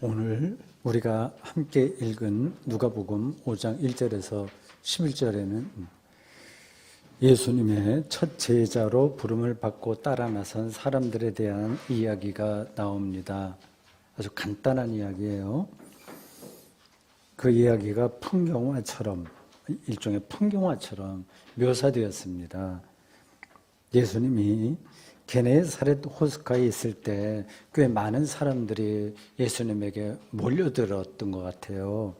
오늘 우리가 함께 읽은 누가복음 5장 1절에서 11절에는 예수님의 첫 제자로 부름을 받고 따라 나선 사람들에 대한 이야기가 나옵니다. 아주 간단한 이야기예요. 그 이야기가 풍경화처럼, 일종의 풍경화처럼 묘사되었습니다. 예수님이 게네사렛 호숫가에 있을 때 꽤 많은 사람들이 예수님에게 몰려들었던 것 같아요.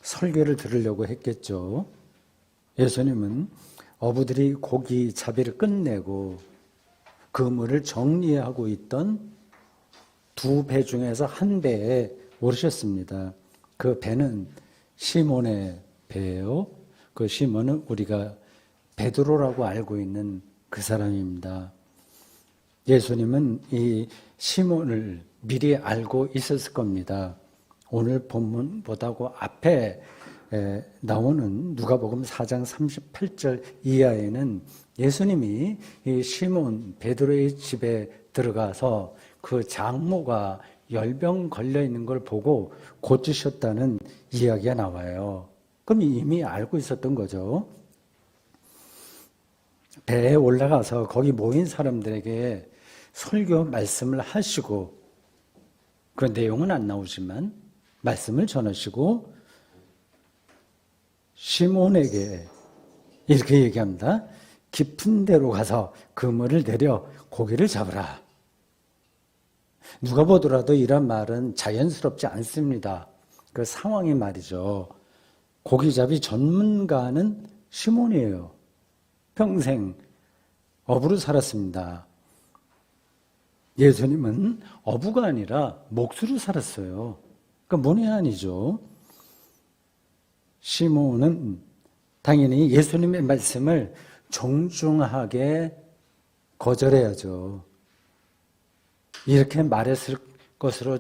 설교를 들으려고 했겠죠. 예수님은 어부들이 고기 잡이를 끝내고 그물을 정리하고 있던 두 배 중에서 한 배에 오르셨습니다. 그 배는 시몬의 배예요. 그 시몬은 우리가 베드로라고 알고 있는 그 사람입니다. 예수님은 이 시몬을 미리 알고 있었을 겁니다. 오늘 본문보다도 앞에 나오는 누가복음 4장 38절 이하에는 예수님이 이 시몬 베드로의 집에 들어가서 그 장모가 열병 걸려 있는 걸 보고 고치셨다는 이야기가 나와요. 그럼 이미 알고 있었던 거죠. 배에 올라가서 거기 모인 사람들에게 설교 말씀을 하시고, 그 내용은 안 나오지만 말씀을 전하시고 시몬에게 이렇게 얘기합니다. 깊은 데로 가서 그물을 내려 고기를 잡으라. 누가 보더라도 이런 말은 자연스럽지 않습니다. 그 상황이 말이죠. 고기잡이 전문가는 시몬이에요. 평생 어부로 살았습니다. 예수님은 어부가 아니라 목수로 살았어요. 그러니까 문외한이죠. 시몬은 당연히 예수님의 말씀을 정중하게 거절해야죠. 이렇게 말했을 것으로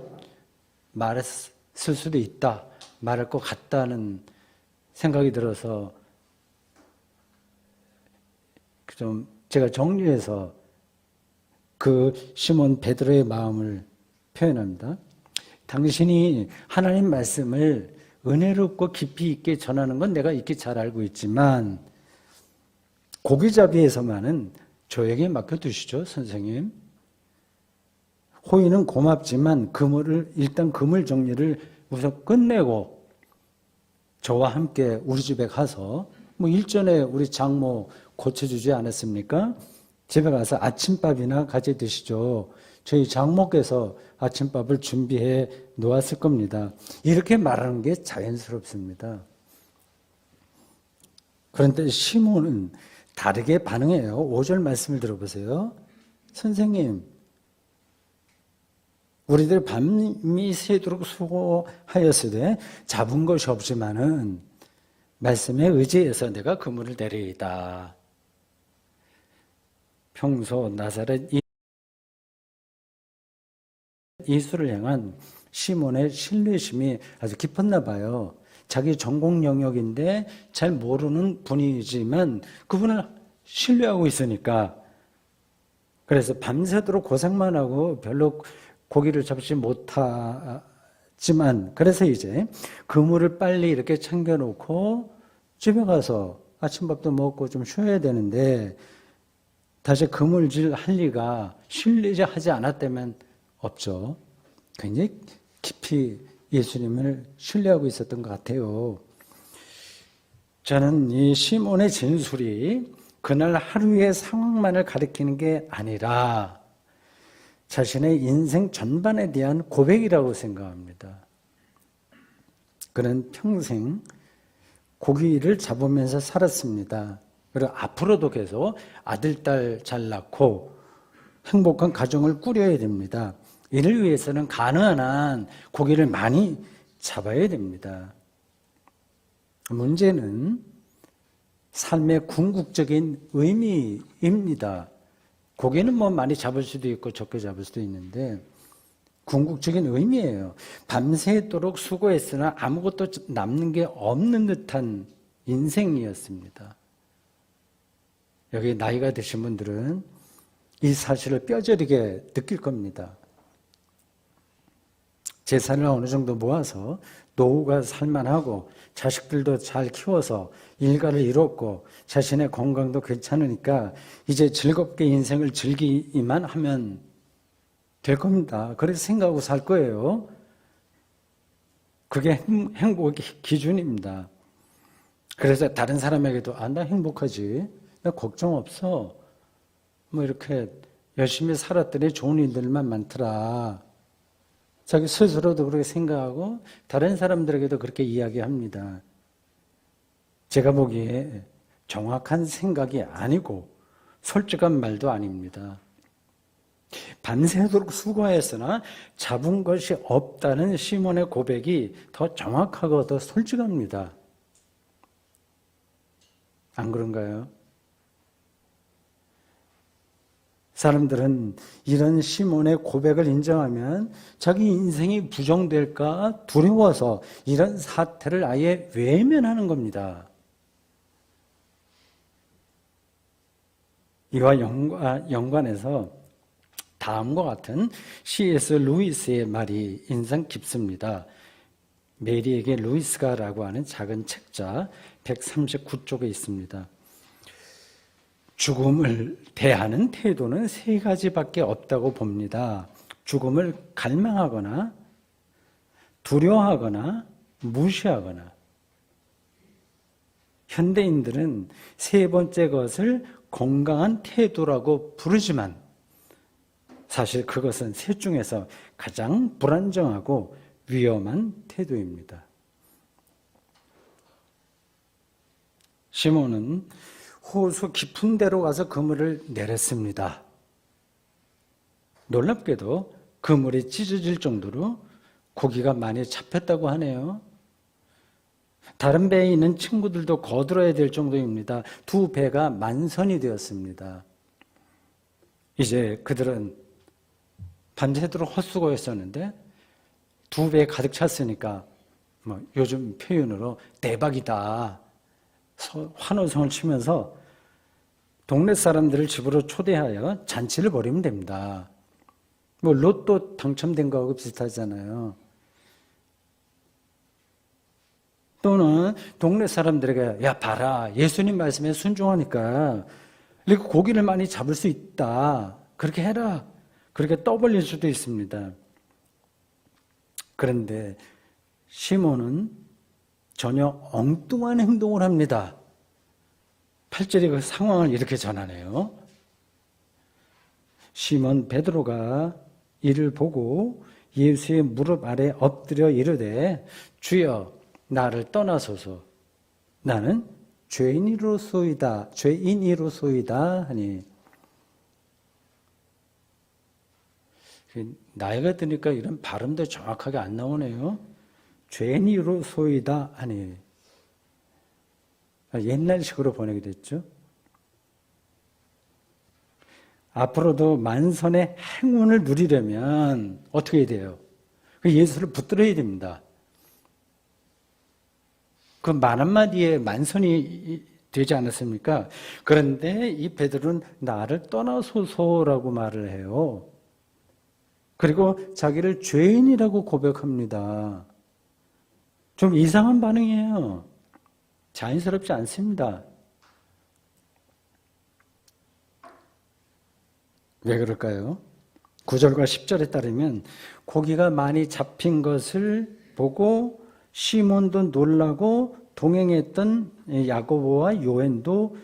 말했을 수도 있다, 말할 것 같다는 생각이 들어서 좀 제가 정리해서 그 시몬 베드로의 마음을 표현합니다. 당신이 하나님 말씀을 은혜롭고 깊이 있게 전하는 건 내가 익히 잘 알고 있지만 고기잡이에서만은 저에게 맡겨두시죠, 선생님. 호의는 고맙지만 일단 그물 정리를 우선 끝내고 저와 함께 우리 집에 가서 일전에 우리 장모 고쳐주지 않았습니까? 집에 가서 아침밥이나 같이 드시죠. 저희 장모께서 아침밥을 준비해 놓았을 겁니다. 이렇게 말하는 게 자연스럽습니다. 그런데 시몬은 다르게 반응해요. 5절 말씀을 들어보세요. 선생님, 우리들 밤이 새도록 수고하였으되 잡은 것이 없지만은 말씀에 의지해서 내가 그물을 내리이다. 평소 나사렛 예수를 향한 시몬의 신뢰심이 아주 깊었나 봐요. 자기 전공 영역인데 잘 모르는 분이지만 그분을 신뢰하고 있으니까, 그래서 밤새도록 고생만 하고 별로 고기를 잡지 못하지만, 그래서 이제 그물을 빨리 이렇게 챙겨놓고 집에 가서 아침밥도 먹고 좀 쉬어야 되는데 다시 그물질 할 리가 신뢰하지 않았다면 없죠. 굉장히 깊이 예수님을 신뢰하고 있었던 것 같아요. 저는 이 시몬의 진술이 그날 하루의 상황만을 가리키는 게 아니라 자신의 인생 전반에 대한 고백이라고 생각합니다. 그는 평생 고기를 잡으면서 살았습니다. 그리고 앞으로도 계속 아들, 딸 잘 낳고 행복한 가정을 꾸려야 됩니다. 이를 위해서는 가능한 한 고기를 많이 잡아야 됩니다. 문제는 삶의 궁극적인 의미입니다. 고기는 많이 잡을 수도 있고 적게 잡을 수도 있는데 궁극적인 의미예요. 밤새도록 수고했으나 아무것도 남는 게 없는 듯한 인생이었습니다. 여기 나이가 드신 분들은 이 사실을 뼈저리게 느낄 겁니다. 재산을 어느 정도 모아서 노후가 살만하고 자식들도 잘 키워서 일가를 이뤘고 자신의 건강도 괜찮으니까 이제 즐겁게 인생을 즐기기만 하면 될 겁니다. 그래서 생각하고 살 거예요. 그게 행복의 기준입니다. 그래서 다른 사람에게도 나 행복하지. 나 걱정 없어. 뭐 이렇게 열심히 살았더니 좋은 일들만 많더라. 자기 스스로도 그렇게 생각하고 다른 사람들에게도 그렇게 이야기합니다. 제가 보기에 정확한 생각이 아니고 솔직한 말도 아닙니다. 밤새도록 수고하였으나 잡은 것이 없다는 시몬의 고백이 더 정확하고 더 솔직합니다. 안 그런가요? 사람들은 이런 시몬의 고백을 인정하면 자기 인생이 부정될까 두려워서 이런 사태를 아예 외면하는 겁니다. 이와 연관해서 다음과 같은 C.S. 루이스의 말이 인상 깊습니다. 메리에게 루이스가라고 하는 작은 책자 139쪽에 있습니다. 죽음을 대하는 태도는 세 가지밖에 없다고 봅니다. 죽음을 갈망하거나 두려워하거나 무시하거나. 현대인들은 세 번째 것을 건강한 태도라고 부르지만 사실 그것은 셋 중에서 가장 불안정하고 위험한 태도입니다. 시몬은 호수 깊은 데로 가서 그물을 내렸습니다. 놀랍게도 그물이 찢어질 정도로 고기가 많이 잡혔다고 하네요. 다른 배에 있는 친구들도 거들어야 될 정도입니다. 두 배가 만선이 되었습니다. 이제 그들은 밤새도록 헛수고했었는데 두 배에 가득 찼으니까 요즘 표현으로 대박이다. 환호성을 치면서 동네 사람들을 집으로 초대하여 잔치를 벌이면 됩니다. 로또 당첨된 거하고 비슷하잖아요. 또는 동네 사람들에게 야 봐라 예수님 말씀에 순종하니까 이렇게 고기를 많이 잡을 수 있다. 그렇게 해라. 그렇게 떠벌릴 수도 있습니다. 그런데 시몬은 전혀 엉뚱한 행동을 합니다. 8절이 그 상황을 이렇게 전하네요. 시몬 베드로가 이를 보고 예수의 무릎 아래 엎드려 이르되 주여 나를 떠나소서 나는 죄인이로소이다 하니. 나이가 드니까 이런 발음도 정확하게 안 나오네요. 죄인이로소이다 하니. 옛날식으로 번역이 됐죠. 앞으로도 만선의 행운을 누리려면 어떻게 해야 돼요? 예수를 붙들어야 됩니다. 그 말 한마디에 만선이 되지 않았습니까? 그런데 이 베드로는 나를 떠나소서라고 말을 해요. 그리고 자기를 죄인이라고 고백합니다. 좀 이상한 반응이에요. 자연스럽지 않습니다. 왜 그럴까요? 9절과 10절에 따르면 고기가 많이 잡힌 것을 보고 시몬도 놀라고 동행했던 야고보와 요한도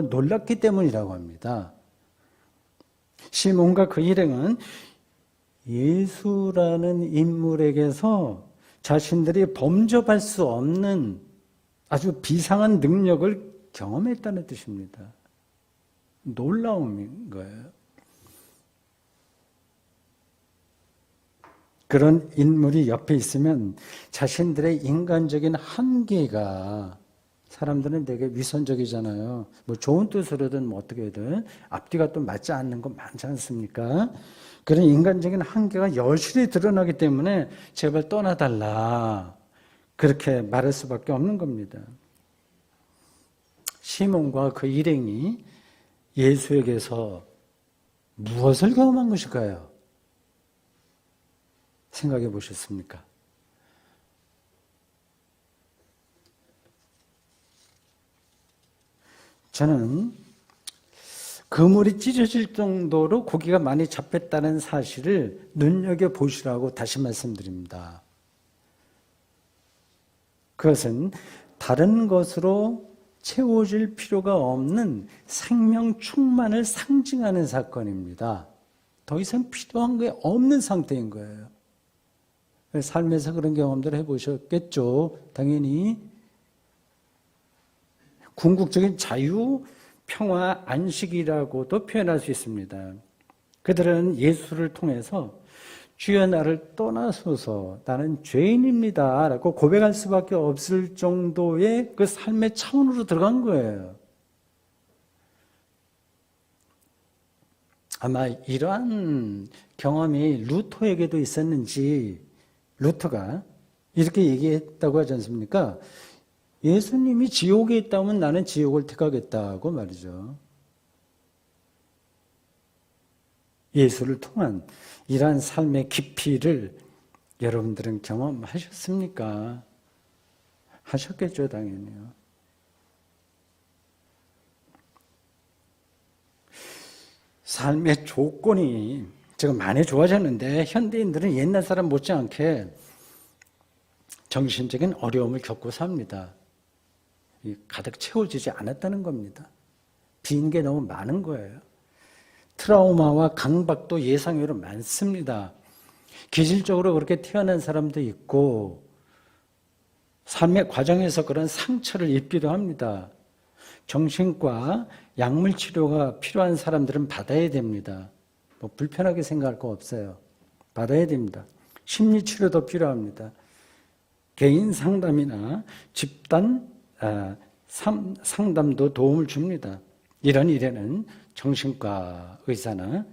놀랐기 때문이라고 합니다. 시몬과 그 일행은 예수라는 인물에게서 자신들이 범접할 수 없는 아주 비상한 능력을 경험했다는 뜻입니다. 놀라움인 거예요. 그런 인물이 옆에 있으면 자신들의 인간적인 한계가, 사람들은 되게 위선적이잖아요. 좋은 뜻으로든 어떻게든 앞뒤가 또 맞지 않는 거 많지 않습니까? 그런 인간적인 한계가 여실히 드러나기 때문에 제발 떠나달라. 그렇게 말할 수밖에 없는 겁니다. 시몬과 그 일행이 예수에게서 무엇을 경험한 것일까요? 생각해 보셨습니까? 저는 그물이 찢어질 정도로 고기가 많이 잡혔다는 사실을 눈여겨보시라고 다시 말씀드립니다. 그것은 다른 것으로 채워질 필요가 없는 생명 충만을 상징하는 사건입니다. 더 이상 필요한 게 없는 상태인 거예요. 삶에서 그런 경험들 해보셨겠죠. 당연히 궁극적인 자유, 평화, 안식이라고도 표현할 수 있습니다. 그들은 예수를 통해서 주여 나를 떠나소서 나는 죄인입니다 라고 고백할 수밖에 없을 정도의 그 삶의 차원으로 들어간 거예요. 아마 이러한 경험이 루터에게도 있었는지 루터가 이렇게 얘기했다고 하지 않습니까? 예수님이 지옥에 있다면 나는 지옥을 택하겠다고 말이죠. 예수를 통한 이러한 삶의 깊이를 여러분들은 경험하셨습니까? 하셨겠죠, 당연히요. 삶의 조건이 지금 많이 좋아졌는데 현대인들은 옛날 사람 못지않게 정신적인 어려움을 겪고 삽니다. 가득 채워지지 않았다는 겁니다. 빈 게 너무 많은 거예요. 트라우마와 강박도 예상외로 많습니다. 기질적으로 그렇게 태어난 사람도 있고 삶의 과정에서 그런 상처를 입기도 합니다. 정신과 약물 치료가 필요한 사람들은 받아야 됩니다. 뭐 불편하게 생각할 거 없어요. 받아야 됩니다. 심리 치료도 필요합니다. 개인 상담이나 집단 상담도 도움을 줍니다. 이런 일에는 정신과 의사나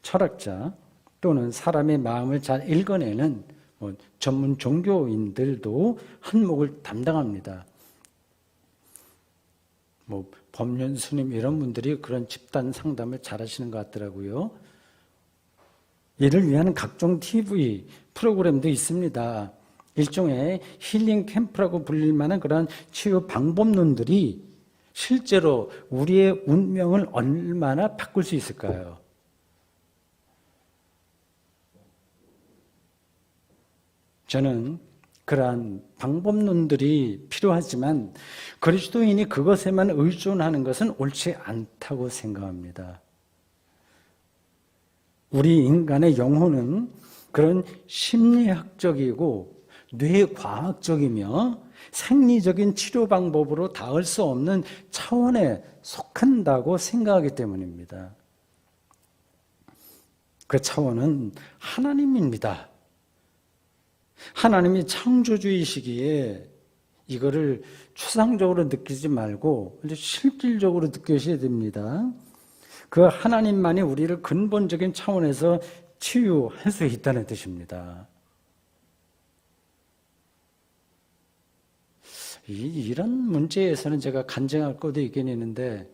철학자 또는 사람의 마음을 잘 읽어내는 전문 종교인들도 한몫을 담당합니다. 법륜 스님 이런 분들이 그런 집단 상담을 잘 하시는 것 같더라고요. 이를 위한 각종 TV 프로그램도 있습니다. 일종의 힐링 캠프라고 불릴 만한 그런 치유 방법론들이 실제로 우리의 운명을 얼마나 바꿀 수 있을까요? 저는 그러한 방법론들이 필요하지만 그리스도인이 그것에만 의존하는 것은 옳지 않다고 생각합니다. 우리 인간의 영혼은 그런 심리학적이고 뇌과학적이며 생리적인 치료 방법으로 닿을 수 없는 차원에 속한다고 생각하기 때문입니다. 그 차원은 하나님입니다. 하나님이 창조주이시기에 이거를 추상적으로 느끼지 말고 실질적으로 느끼셔야 됩니다. 그 하나님만이 우리를 근본적인 차원에서 치유할 수 있다는 뜻입니다. 이런 문제에서는 제가 간증할 것도 있긴 있는데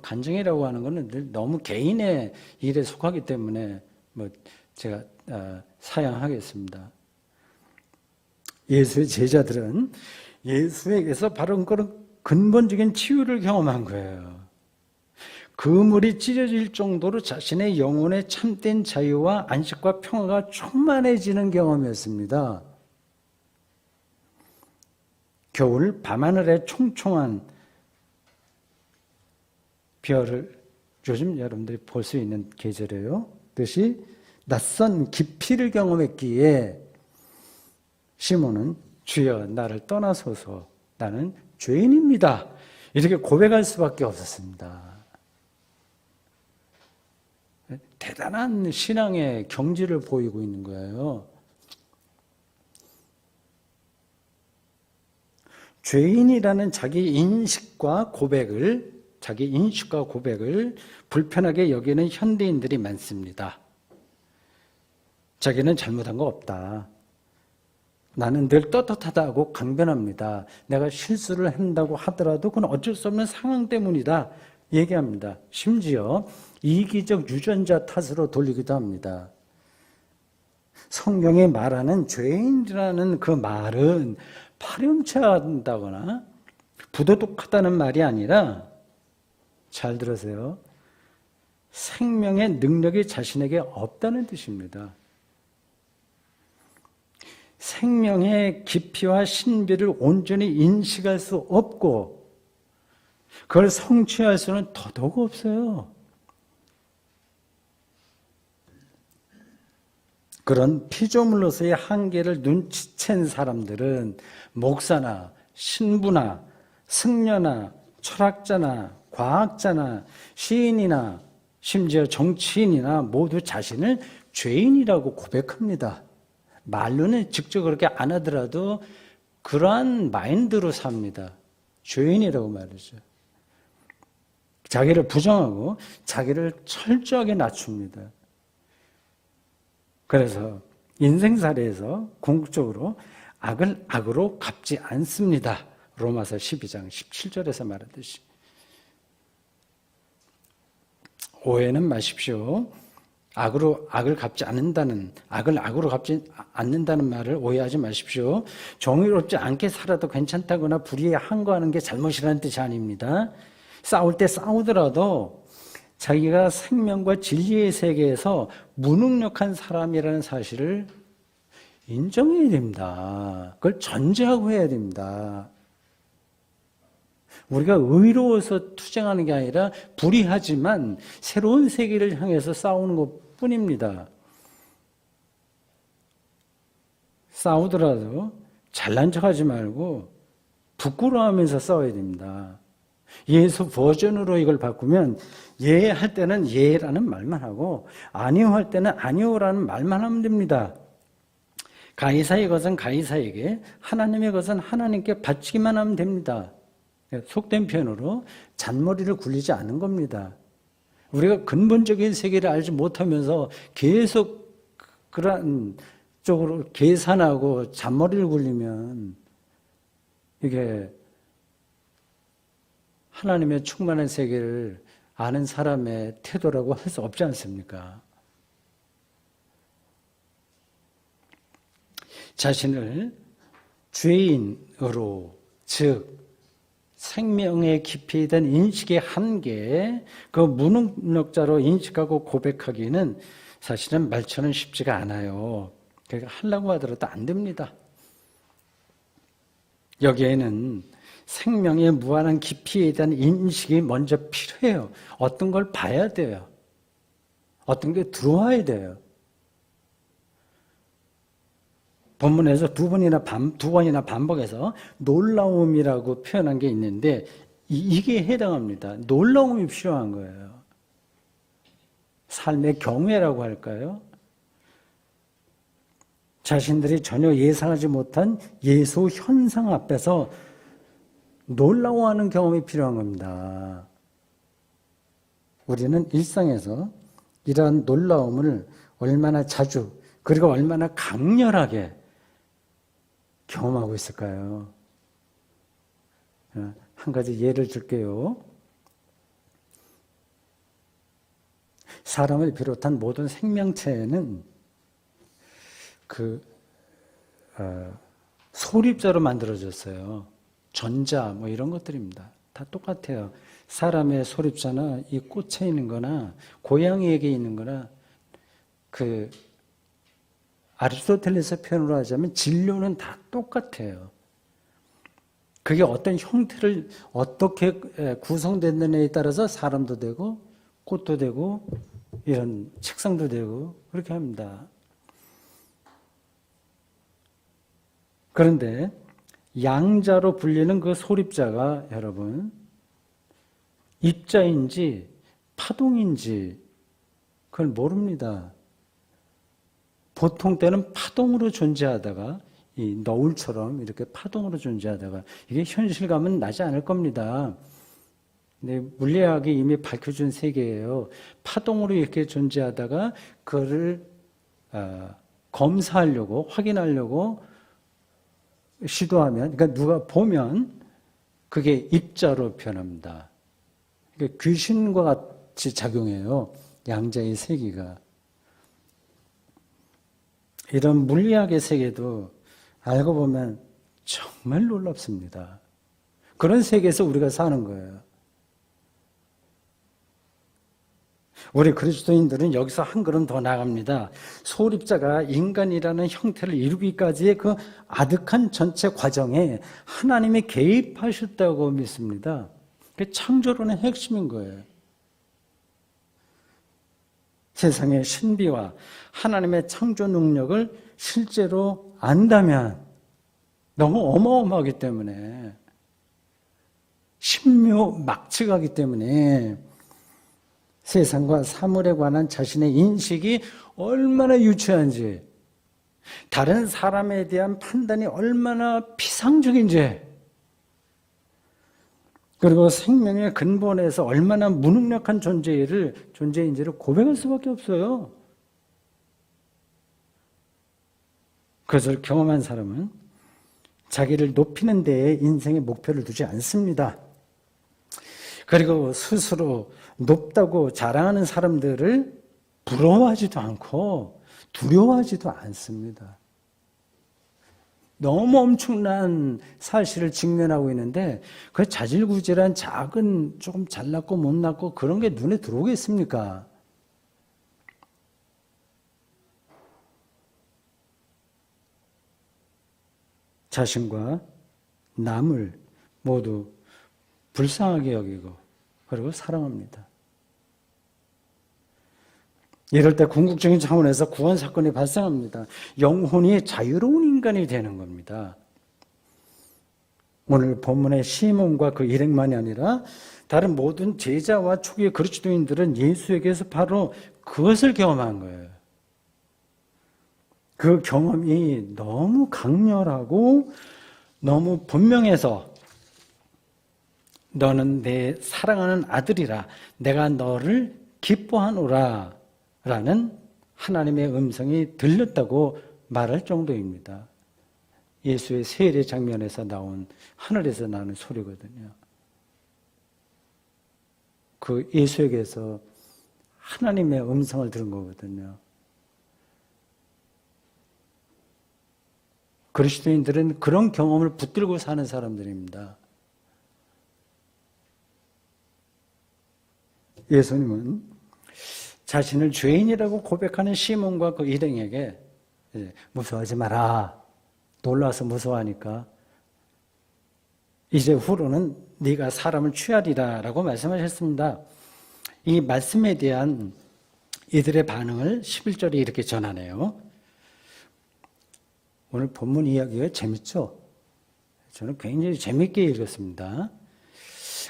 간증이라고 하는 것은 너무 개인의 일에 속하기 때문에 제가 사양하겠습니다. 예수의 제자들은 예수에게서 바로 그런 근본적인 치유를 경험한 거예요. 그물이 찢어질 정도로 자신의 영혼의 참된 자유와 안식과 평화가 충만해지는 경험이었습니다. 겨울 밤하늘의 총총한 별을 요즘 여러분들이 볼 수 있는 계절이에요. 그것이 낯선 깊이를 경험했기에 시몬은 주여 나를 떠나소서 나는 죄인입니다. 이렇게 고백할 수밖에 없었습니다. 대단한 신앙의 경지를 보이고 있는 거예요. 죄인이라는 자기 인식과 고백을 불편하게 여기는 현대인들이 많습니다. 자기는 잘못한 거 없다. 나는 늘 떳떳하다고 강변합니다. 내가 실수를 한다고 하더라도 그건 어쩔 수 없는 상황 때문이다 얘기합니다. 심지어 이기적 유전자 탓으로 돌리기도 합니다. 성경이 말하는 죄인이라는 그 말은 파렴치한다거나 부도덕하다는 말이 아니라, 잘 들으세요, 생명의 능력이 자신에게 없다는 뜻입니다. 생명의 깊이와 신비를 온전히 인식할 수 없고 그걸 성취할 수는 더더욱 없어요. 그런 피조물로서의 한계를 눈치챈 사람들은 목사나 신부나 승려나 철학자나 과학자나 시인이나 심지어 정치인이나 모두 자신을 죄인이라고 고백합니다. 말로는 직접 그렇게 안 하더라도 그러한 마인드로 삽니다. 죄인이라고 말이죠. 자기를 부정하고 자기를 철저하게 낮춥니다. 그래서 인생살이에서 궁극적으로 악을 악으로 갚지 않습니다. 로마서 12장 17절에서 말하듯이. 오해는 마십시오. 악을 갚지 않는다는, 악을 악으로 갚지 않는다는 말을 오해하지 마십시오. 정의롭지 않게 살아도 괜찮다거나 불의에 항거하는 게 잘못이라는 뜻이 아닙니다. 싸울 때 싸우더라도 자기가 생명과 진리의 세계에서 무능력한 사람이라는 사실을 인정해야 됩니다. 그걸 전제하고 해야 됩니다. 우리가 의로워서 투쟁하는 게 아니라 불의하지만 새로운 세계를 향해서 싸우는 것뿐입니다. 싸우더라도 잘난 척하지 말고 부끄러워하면서 싸워야 됩니다. 예수 버전으로 이걸 바꾸면 예 할 때는 예라는 말만 하고 아니요 할 때는 아니요라는 말만 하면 됩니다. 가이사의 것은 가이사에게, 하나님의 것은 하나님께 바치기만 하면 됩니다. 속된 표현으로 잔머리를 굴리지 않은 겁니다. 우리가 근본적인 세계를 알지 못하면서 계속 그런 쪽으로 계산하고 잔머리를 굴리면 이게 하나님의 충만한 세계를 아는 사람의 태도라고 할 수 없지 않습니까? 자신을 죄인으로, 즉 생명의 깊이에 대한 인식의 한계, 그 무능력자로 인식하고 고백하기는 사실은 말처럼 쉽지가 않아요. 그러니까 하려고 하더라도 안 됩니다. 여기에는 생명의 무한한 깊이에 대한 인식이 먼저 필요해요. 어떤 걸 봐야 돼요. 어떤 게 들어와야 돼요. 본문에서 두 번이나 반복해서 놀라움이라고 표현한 게 있는데 이게 해당합니다. 놀라움이 필요한 거예요. 삶의 경외라고 할까요? 자신들이 전혀 예상하지 못한 예수 현상 앞에서 놀라워하는 경험이 필요한 겁니다. 우리는 일상에서 이러한 놀라움을 얼마나 자주 그리고 얼마나 강렬하게 경험하고 있을까요? 한 가지 예를 들게요. 사람을 비롯한 모든 생명체는 소립자로 만들어졌어요. 전자 뭐 이런 것들입니다. 다 똑같아요. 사람의 소립자나 이 꽃에 있는 거나 고양이에게 있는 거나 아리스토텔레스 표현으로 하자면 진료는 다 똑같아요. 그게 어떤 형태를 어떻게 구성됐느냐에 따라서 사람도 되고 꽃도 되고 이런 책상도 되고 그렇게 합니다. 그런데 양자로 불리는 그 소립자가 여러분 입자인지 파동인지 그걸 모릅니다. 보통 때는 파동으로 존재하다가 이 너울처럼 이렇게 파동으로 존재하다가 이게 현실감은 나지 않을 겁니다. 근데 물리학이 이미 밝혀준 세계예요. 파동으로 이렇게 존재하다가 그거를 검사하려고 확인하려고 시도하면, 그러니까 누가 보면 그게 입자로 변합니다. 그러니까 귀신과 같이 작용해요. 양자의 세계가. 이런 물리학의 세계도 알고 보면 정말 놀랍습니다. 그런 세계에서 우리가 사는 거예요. 우리 그리스도인들은 여기서 한 걸음 더 나갑니다. 소립자가 인간이라는 형태를 이루기까지의 그 아득한 전체 과정에 하나님이 개입하셨다고 믿습니다. 그게 창조론의 핵심인 거예요. 세상의 신비와 하나님의 창조 능력을 실제로 안다면 너무 어마어마하기 때문에, 신묘막측하기 때문에 세상과 사물에 관한 자신의 인식이 얼마나 유치한지, 다른 사람에 대한 판단이 얼마나 피상적인지, 그리고 생명의 근본에서 얼마나 무능력한 존재인지를 고백할 수밖에 없어요. 그것을 경험한 사람은 자기를 높이는 데에 인생의 목표를 두지 않습니다. 그리고 스스로 높다고 자랑하는 사람들을 부러워하지도 않고 두려워하지도 않습니다. 너무 엄청난 사실을 직면하고 있는데 그 자질구질한 작은 조금 잘났고 못났고 그런 게 눈에 들어오겠습니까? 자신과 남을 모두 불쌍하게 여기고 그리고 사랑합니다. 이럴 때 궁극적인 차원에서 구원 사건이 발생합니다. 영혼이 자유로운 인간이 되는 겁니다. 오늘 본문의 시몬과 그 일행만이 아니라 다른 모든 제자와 초기 그리스도인들은 예수에게서 바로 그것을 경험한 거예요. 그 경험이 너무 강렬하고 너무 분명해서 너는 내 사랑하는 아들이라 내가 너를 기뻐하노라 라는 하나님의 음성이 들렸다고 말할 정도입니다. 예수의 세례 장면에서 나온 하늘에서 나는 소리거든요. 그 예수에게서 하나님의 음성을 들은 거거든요. 그리스도인들은 그런 경험을 붙들고 사는 사람들입니다. 예수님은 자신을 죄인이라고 고백하는 시몬과 그 일행에게 무서워하지 마라. 놀라서 무서워하니까 이제 후로는 네가 사람을 취하리라 라고 말씀하셨습니다. 이 말씀에 대한 이들의 반응을 11절에 이렇게 전하네요. 오늘 본문 이야기가 재밌죠? 저는 굉장히 재밌게 읽었습니다.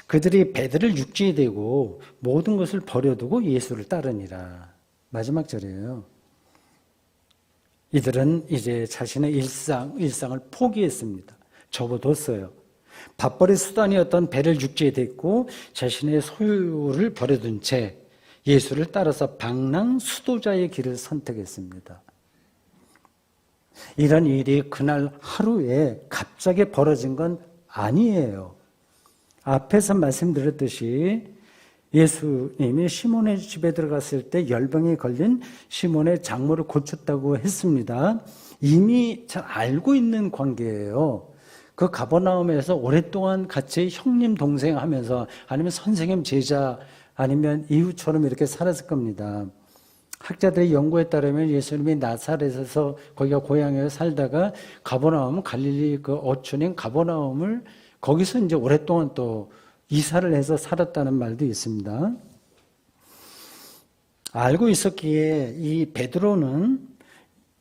그들이 배들을 육지에 대고 모든 것을 버려두고 예수를 따르니라. 마지막 절이에요. 이들은 이제 자신의 일상을 포기했습니다. 접어뒀어요. 밥벌이 수단이었던 배를 육지에 댔고 자신의 소유를 버려둔 채 예수를 따라서 방랑 수도자의 길을 선택했습니다. 이런 일이 그날 하루에 갑자기 벌어진 건 아니에요. 앞에서 말씀드렸듯이 예수님이 시몬의 집에 들어갔을 때 열병에 걸린 시몬의 장모를 고쳤다고 했습니다. 이미 잘 알고 있는 관계예요. 그 가버나움에서 오랫동안 같이 형님 동생 하면서 아니면 선생님 제자 아니면 이웃처럼 이렇게 살았을 겁니다. 학자들의 연구에 따르면 예수님이 나사렛에서 거기가 고향에 살다가 가버나움 갈릴리 그 어촌인 가버나움을 거기서 이제 오랫동안 또 이사를 해서 살았다는 말도 있습니다. 알고 있었기에 이 베드로는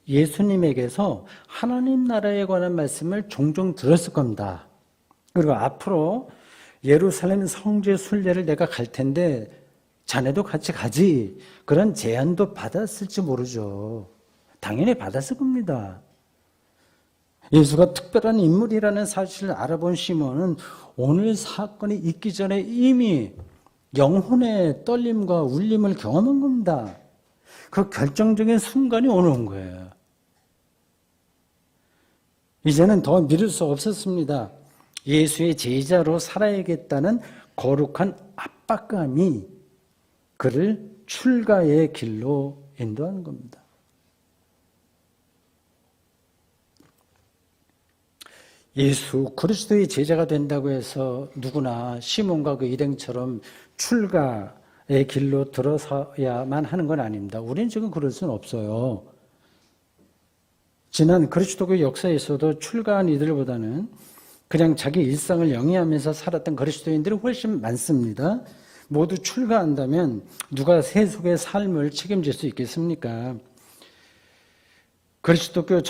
예수님에게서 하나님 나라에 관한 말씀을 종종 들었을 겁니다. 그리고 앞으로 예루살렘 성죄 순례를 내가 갈 텐데 자네도 같이 가지. 그런 제안도 받았을지 모르죠. 당연히 받았을 겁니다. 예수가 특별한 인물이라는 사실을 알아본 시몬은 오늘 사건이 있기 전에 이미 영혼의 떨림과 울림을 경험한 겁니다. 그 결정적인 순간이 오늘 온 거예요. 이제는 더 미룰 수 없었습니다. 예수의 제자로 살아야겠다는 거룩한 압박감이 그를 출가의 길로 인도하는 겁니다. 예수 그리스도의 제자가 된다고 해서 누구나 시몬과 그 일행처럼 출가의 길로 들어서야만 하는 건 아닙니다. 우리는 지금 그럴 수는 없어요. 지난 그리스도교 역사에서도 출가한 이들보다는 그냥 자기 일상을 영위하면서 살았던 그리스도인들이 훨씬 많습니다. 모두 출가한다면 누가 세속의 삶을 책임질 수 있겠습니까? 그리스도교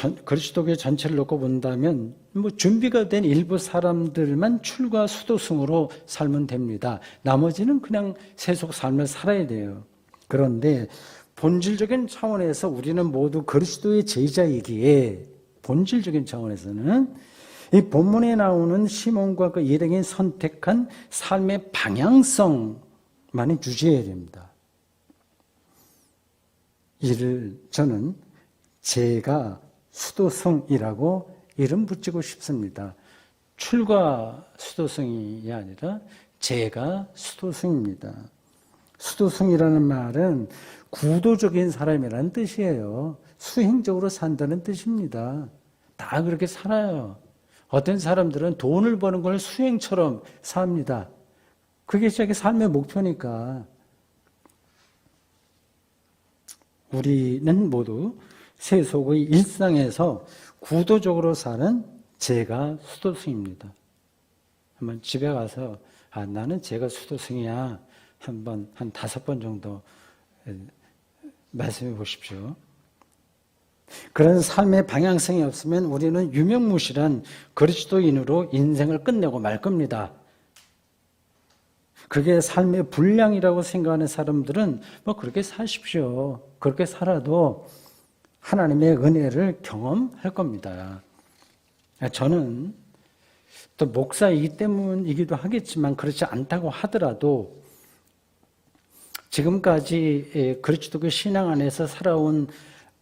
전체를 놓고 본다면 준비가 된 일부 사람들만 출가 수도승으로 살면 됩니다. 나머지는 그냥 세속 삶을 살아야 돼요. 그런데 본질적인 차원에서 우리는 모두 그리스도의 제자이기에 본질적인 차원에서는 이 본문에 나오는 시몬과 그 일행이 선택한 삶의 방향성만이 유지해야 됩니다. 이를 저는 제가 수도승이라고 이름 붙이고 싶습니다. 출가 수도승이 아니라 제가 수도승입니다. 수도승이라는 말은 구도적인 사람이라는 뜻이에요. 수행적으로 산다는 뜻입니다. 다 그렇게 살아요. 어떤 사람들은 돈을 버는 걸 수행처럼 삽니다. 그게 자기 삶의 목표니까. 우리는 모두 세속의 일상에서 구도적으로 사는 제가 수도승입니다. 한번 집에 가서 나는 제가 수도승이야. 한 5번 정도 말씀해 보십시오. 그런 삶의 방향성이 없으면 우리는 유명무실한 그리스도인으로 인생을 끝내고 말 겁니다. 그게 삶의 분량이라고 생각하는 사람들은 그렇게 사십시오. 그렇게 살아도 하나님의 은혜를 경험할 겁니다. 저는 또 목사이기 때문이기도 하겠지만 그렇지 않다고 하더라도 지금까지 그리스도교 신앙 안에서 살아온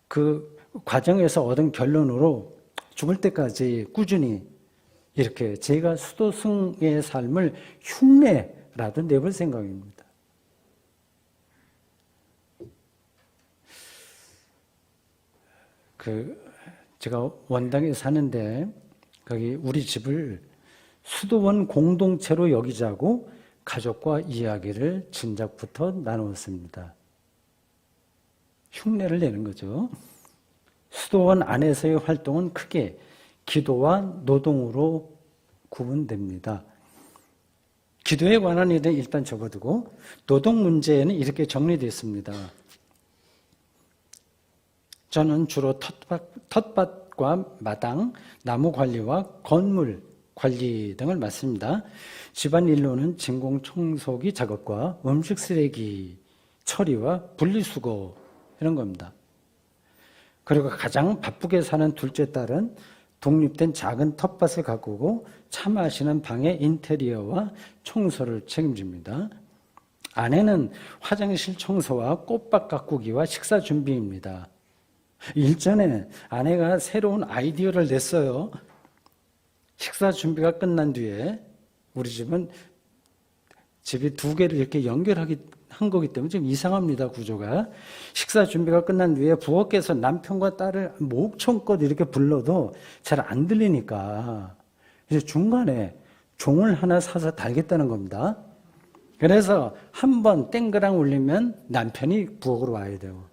그 과정에서 얻은 결론으로 죽을 때까지 꾸준히 이렇게 제가 수도승의 삶을 흉내라도 내볼 생각입니다. 제가 원당에 사는데 거기 우리 집을 수도원 공동체로 여기자고 가족과 이야기를 진작부터 나누었습니다. 흉내를 내는 거죠. 수도원 안에서의 활동은 크게 기도와 노동으로 구분됩니다. 기도에 관한 일은 일단 접어두고 노동 문제에는 이렇게 정리되어 있습니다. 저는 주로 텃밭과 마당, 나무 관리와 건물 관리 등을 맡습니다. 집안일로는 진공 청소기 작업과 음식 쓰레기 처리와 분리수거 이런 겁니다. 그리고 가장 바쁘게 사는 둘째 딸은 독립된 작은 텃밭을 가꾸고 차 마시는 방의 인테리어와 청소를 책임집니다. 아내는 화장실 청소와 꽃밭 가꾸기와 식사 준비입니다. 일전에 아내가 새로운 아이디어를 냈어요. 식사 준비가 끝난 뒤에 우리 집은 집이 2개를 이렇게 한 거기 때문에 좀 이상합니다, 구조가. 식사 준비가 끝난 뒤에 부엌에서 남편과 딸을 목청껏 이렇게 불러도 잘 안 들리니까 이제 중간에 종을 하나 사서 달겠다는 겁니다. 그래서 한 번 땡그랑 울리면 남편이 부엌으로 와야 되고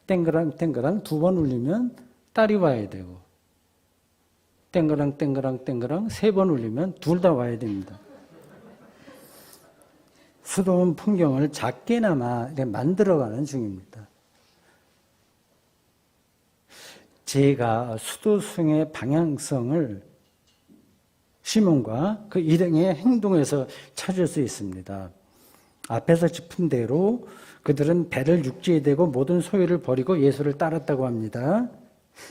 땡그랑 2번 울리면 딸이 와야 되고 땡그랑 3번 울리면 둘 다 와야 됩니다. 수도원 풍경을 작게나마 만들어가는 중입니다. 제가 수도승의 방향성을 시몬과 그 일행의 행동에서 찾을 수 있습니다. 앞에서 짚은 대로 그들은 배를 육지에 대고 모든 소유를 버리고 예수를 따랐다고 합니다.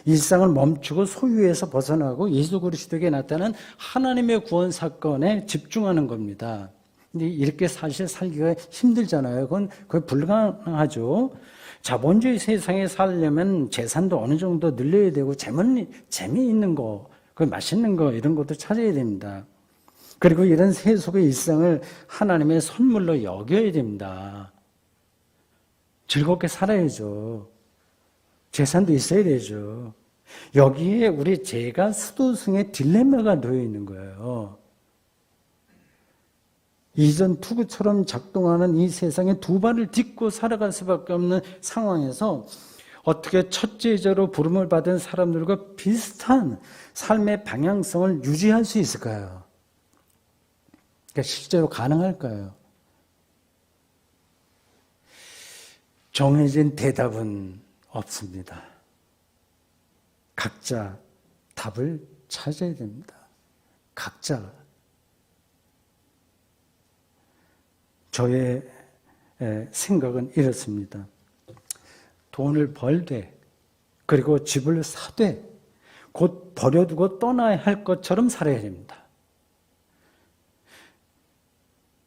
일상을 멈추고 소유에서 벗어나고 예수 그리스도에게 나타난 하나님의 구원 사건에 집중하는 겁니다. 근데 이렇게 사실 살기가 힘들잖아요. 그건 거의 불가능하죠. 자본주의 세상에 살려면 재산도 어느 정도 늘려야 되고 재미있는 거, 그 맛있는 거 이런 것도 찾아야 됩니다. 그리고 이런 세속의 일상을 하나님의 선물로 여겨야 됩니다. 즐겁게 살아야죠. 재산도 있어야 되죠. 여기에 우리 제가 수도승의 딜레마가 놓여 있는 거예요. 이전 투구처럼 작동하는 이 세상에 두 발을 딛고 살아갈 수밖에 없는 상황에서 어떻게 첫째자로 부름을 받은 사람들과 비슷한 삶의 방향성을 유지할 수 있을까요? 그러니까 실제로 가능할까요? 정해진 대답은 없습니다. 각자 답을 찾아야 됩니다. 각자. 저의 생각은 이렇습니다. 돈을 벌되 그리고 집을 사되 곧 버려두고 떠나야 할 것처럼 살아야 됩니다.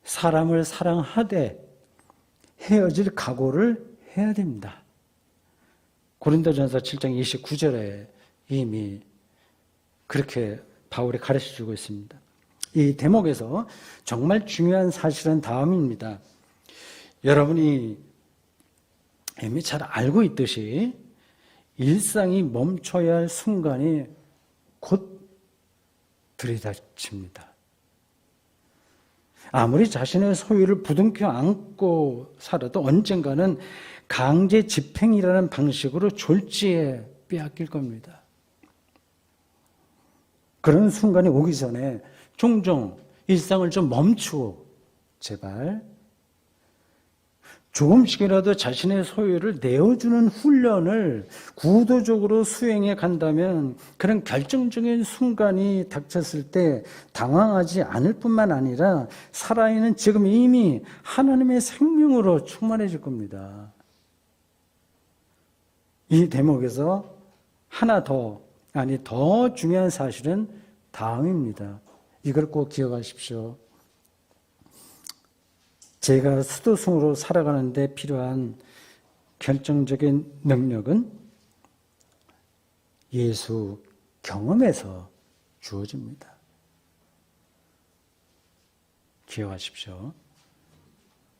사람을 사랑하되 헤어질 각오를 해야 됩니다. 고린도전서 7장 29절에 이미 그렇게 바울이 가르쳐주고 있습니다. 이 대목에서 정말 중요한 사실은 다음입니다. 여러분이 이미 잘 알고 있듯이 일상이 멈춰야 할 순간이 곧 들이닥칩니다. 아무리 자신의 소유를 부둥켜 안고 살아도 언젠가는 강제 집행이라는 방식으로 졸지에 빼앗길 겁니다. 그런 순간이 오기 전에 종종 일상을 좀 멈추고 제발 조금씩이라도 자신의 소유를 내어주는 훈련을 구도적으로 수행해 간다면 그런 결정적인 순간이 닥쳤을 때 당황하지 않을 뿐만 아니라 살아있는 지금 이미 하나님의 생명으로 충만해질 겁니다. 이 대목에서 하나 더 중요한 사실은 다음입니다. 이걸 꼭 기억하십시오. 제가 수도승으로 살아가는 데 필요한 결정적인 능력은 예수 경험에서 주어집니다. 기억하십시오.